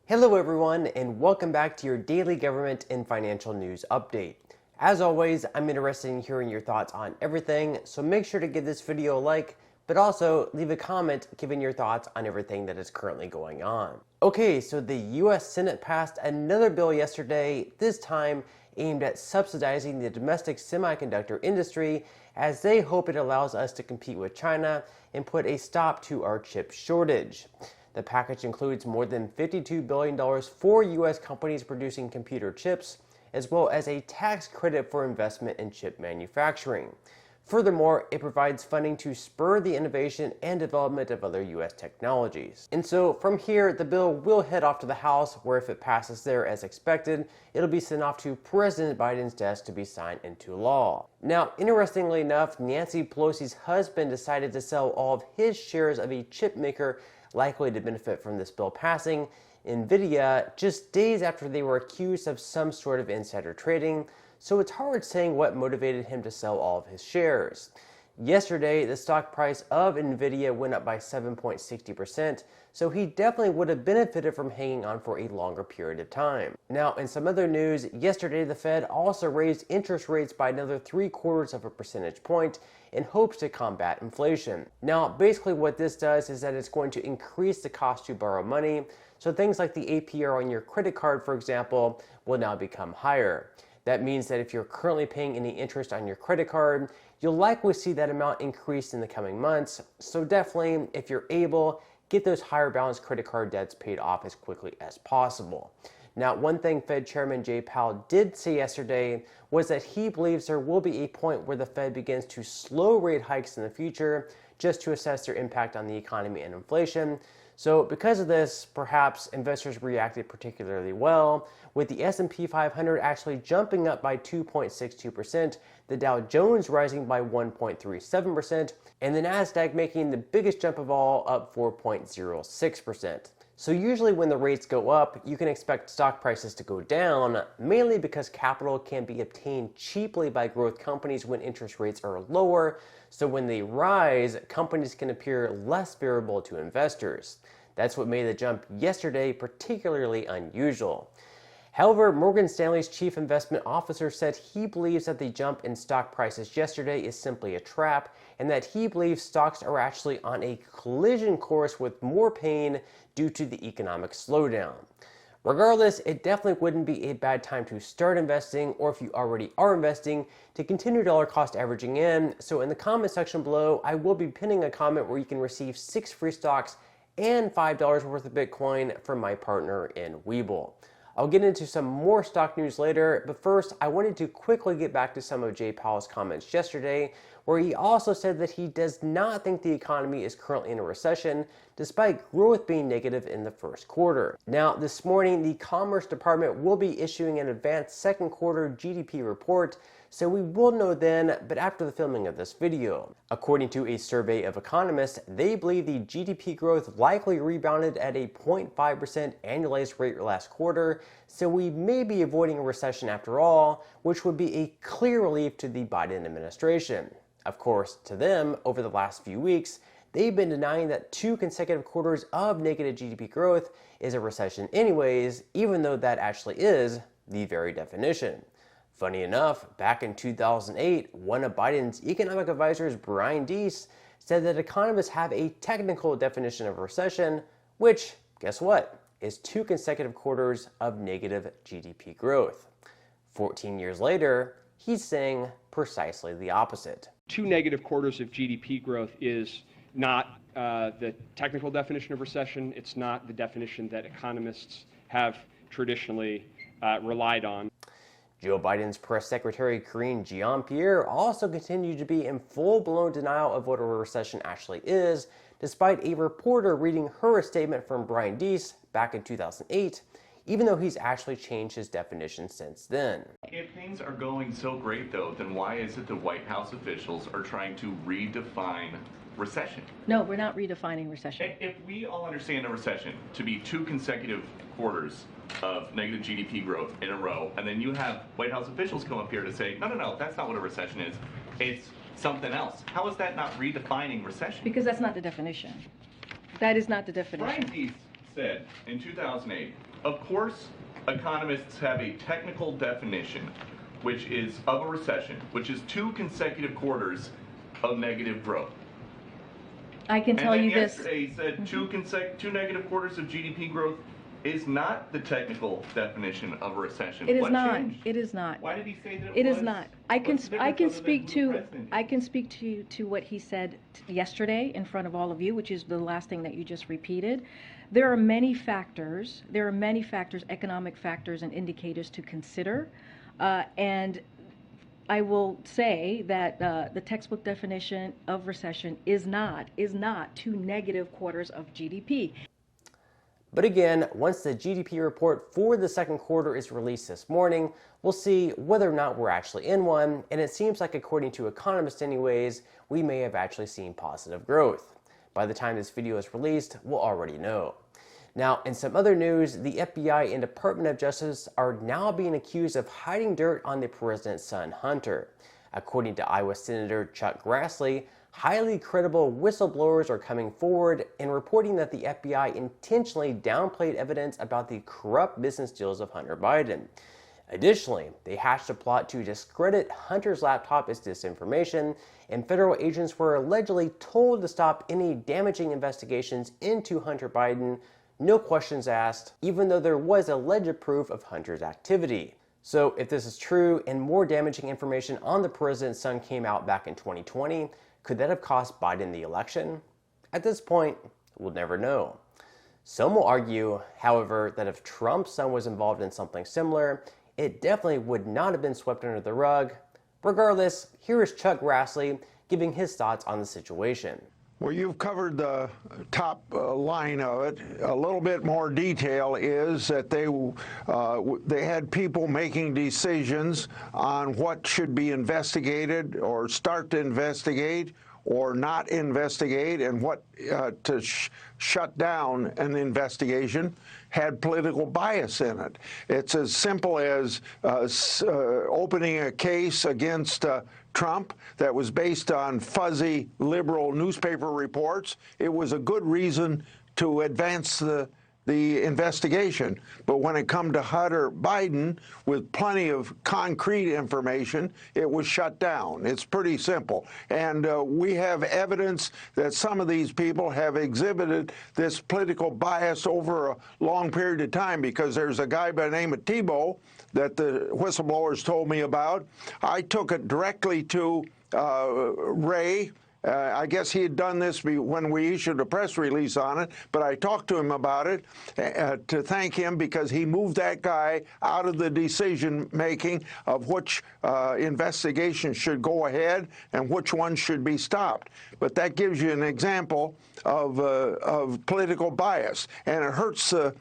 Hello everyone, and welcome back to your daily government and financial news update. As always, I'm interested in hearing your thoughts on everything, so make sure to give this video a like, but also leave a comment giving your thoughts on everything that is currently going on. Okay, so the US Senate passed another bill yesterday, this time aimed at subsidizing the domestic semiconductor industry, as they hope it allows us to compete with China and put a stop to our chip shortage. The package includes more than $52 billion for U.S. companies producing computer chips, as well as a tax credit for investment in chip manufacturing. Furthermore, it provides funding to spur the innovation and development of other U.S. technologies. And so from here, the bill will head off to the House, where if it passes there as expected, it'll be sent off to President Biden's desk to be signed into law. Now, interestingly enough, Nancy Pelosi's husband decided to sell all of his shares of a chip maker likely to benefit from this bill passing, Nvidia, just days after they were accused of some sort of insider trading, so it's hard saying what motivated him to sell all of his shares. Yesterday, the stock price of Nvidia went up by 7.60%, so he definitely would have benefited from hanging on for a longer period of time. Now, in some other news, yesterday the Fed also raised interest rates by another 3/4 of a percentage point in hopes to combat inflation. Now, basically what this does is that it's going to increase the cost to borrow money, so things like the APR on your credit card, for example, will now become higher. That means that if you're currently paying any interest on your credit card, you'll likely see that amount increase in the coming months. So definitely, if you're able, get those higher balance credit card debts paid off as quickly as possible. Now, one thing Fed Chairman Jay Powell did say yesterday was that he believes there will be a point where the Fed begins to slow rate hikes in the future just to assess their impact on the economy and inflation. So because of this, perhaps investors reacted particularly well, with the S&P 500 actually jumping up by 2.62%, the Dow Jones rising by 1.37%, and the Nasdaq making the biggest jump of all, up 4.06%. So usually when the rates go up, you can expect stock prices to go down, mainly because capital can be obtained cheaply by growth companies when interest rates are lower. So when they rise, companies can appear less favorable to investors. That's what made the jump yesterday particularly unusual. However, Morgan Stanley's chief investment officer said he believes that the jump in stock prices yesterday is simply a trap, and that he believes stocks are actually on a collision course with more pain due to the economic slowdown. Regardless, it definitely wouldn't be a bad time to start investing, or if you already are investing, to continue dollar cost averaging in. So in the comment section below, I will be pinning a comment where you can receive 6 free stocks and $5 worth of Bitcoin from my partner in Webull. I'll get into some more stock news later, but first I wanted to quickly get back to some of Jay Powell's comments yesterday, where he also said that he does not think the economy is currently in a recession, despite growth being negative in the first quarter. Now, this morning, the Commerce Department will be issuing an advanced second quarter GDP report, so we will know then, but after the filming of this video. According to a survey of economists, they believe the GDP growth likely rebounded at a 0.5% annualized rate last quarter, so we may be avoiding a recession after all, which would be a clear relief to the Biden administration. Of course, to them, over the last few weeks, they've been denying that 2 consecutive quarters of negative GDP growth is a recession anyways, even though that actually is the very definition. Funny enough, back in 2008, one of Biden's economic advisors, Brian Deese, said that economists have a technical definition of recession, which, guess what, is 2 consecutive quarters of negative GDP growth. 14 years later, he's saying precisely the opposite. 2 negative quarters of GDP growth is not the technical definition of recession. It's not the definition that economists have traditionally relied on. Joe Biden's press secretary, Karine Jean-Pierre, also continued to be in full-blown denial of what a recession actually is, despite a reporter reading her statement from Brian Deese back in 2008, even though he's actually changed his definition since then. If things are going so great, though, then why is it the White House officials are trying to redefine recession? No, we're not redefining recession. If we all understand a recession to be 2 consecutive quarters of negative GDP growth in a row, and then you have White House officials come up here to say, no, that's not what a recession is. It's something else. How is that not redefining recession? Because that's not the definition. That is not the definition. Brian Deese said in 2008, of course, economists have a technical definition, which is of a recession, which is 2 consecutive quarters of negative growth. I can tell you this. Yesterday he said 2 negative quarters of GDP growth is not the technical definition of a recession. It is What not. changed? It is not. Why did he say that It was? is not. I can What's the I can difference other speak than who the to president I is? can speak to what he said yesterday in front of all of you, which is the last thing that you just repeated. There are many factors. There are many factors, economic factors and indicators to consider, and I will say that the textbook definition of recession is not 2 negative quarters of GDP. But again, once the GDP report for the second quarter is released this morning, we'll see whether or not we're actually in one, and it seems like, according to economists anyways, we may have actually seen positive growth. By the time this video is released, we'll already know. Now, in some other news, the FBI and Department of Justice are now being accused of hiding dirt on the president's son, Hunter. According to Iowa Senator Chuck Grassley, highly credible whistleblowers are coming forward and reporting that the FBI intentionally downplayed evidence about the corrupt business deals of Hunter Biden. Additionally, they hatched a plot to discredit Hunter's laptop as disinformation, and federal agents were allegedly told to stop any damaging investigations into Hunter Biden, no questions asked, even though there was alleged proof of Hunter's activity. So if this is true and more damaging information on the president's son came out back in 2020, could that have cost Biden the election? At this point, we'll never know. Some will argue, however, that if Trump's son was involved in something similar, it definitely would not have been swept under the rug. Regardless, here is Chuck Grassley giving his thoughts on the situation. Well, you've covered the top line of it. A little bit more detail is that they had people making decisions on what should be investigated or start to investigate or not investigate, and what to shut down an investigation had political bias in it. It's as simple as opening a case against Trump that was based on fuzzy liberal newspaper reports. It was a good reason to advance the investigation. But when it come to Hunter Biden, with plenty of concrete information, it was shut down. It's pretty simple. And we have evidence that some of these people have exhibited this political bias over a long period of time, because there's a guy by the name of Tebow that the whistleblowers told me about. I took it directly to Ray. I guess he had done this when we issued a press release on it, but I talked to him about it to thank him, because he moved that guy out of the decision-making of which investigation should go ahead and which one should be stopped. But that gives you an example of political bias, and it hurts the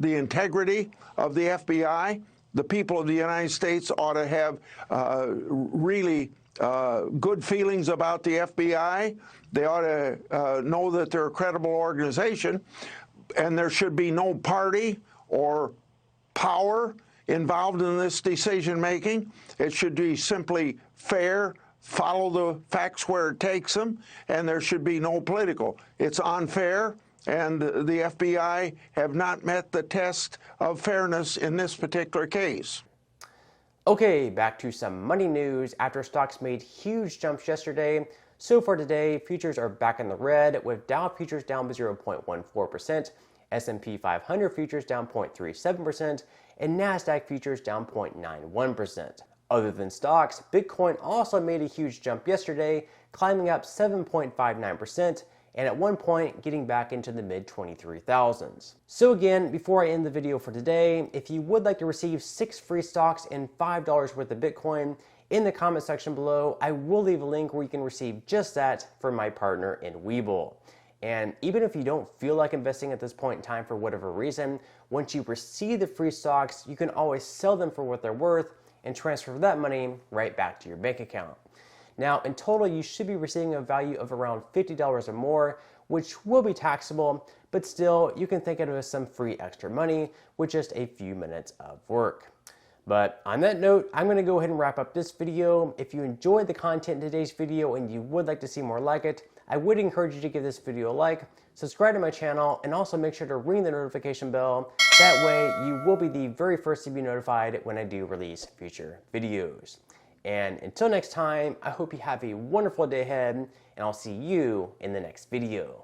integrity of the FBI. The people of the United States ought to have really good feelings about the FBI. They ought to know that they're a credible organization, and there should be no party or power involved in this decision-making. It should be simply fair, follow the facts where it takes them, and there should be no political. It's unfair, and the FBI have not met the test of fairness in this particular case. Okay, back to some money news. After stocks made huge jumps yesterday, so far today, futures are back in the red, with Dow futures down by 0.14%, S&P 500 futures down 0.37%, and NASDAQ futures down 0.91%. Other than stocks, Bitcoin also made a huge jump yesterday, climbing up 7.59%, and at one point getting back into the mid-23,000s. So again, before I end the video for today, if you would like to receive 6 free stocks and $5 worth of Bitcoin, in the comment section below, I will leave a link where you can receive just that from my partner in Webull. And even if you don't feel like investing at this point in time for whatever reason, once you receive the free stocks, you can always sell them for what they're worth and transfer that money right back to your bank account. Now, in total, you should be receiving a value of around $50 or more, which will be taxable, but still, you can think of it as some free extra money with just a few minutes of work. But on that note, I'm going to go ahead and wrap up this video. If you enjoyed the content in today's video and you would like to see more like it, I would encourage you to give this video a like, subscribe to my channel, and also make sure to ring the notification bell. That way you will be the very first to be notified when I do release future videos. And until next time, I hope you have a wonderful day ahead, and I'll see you in the next video.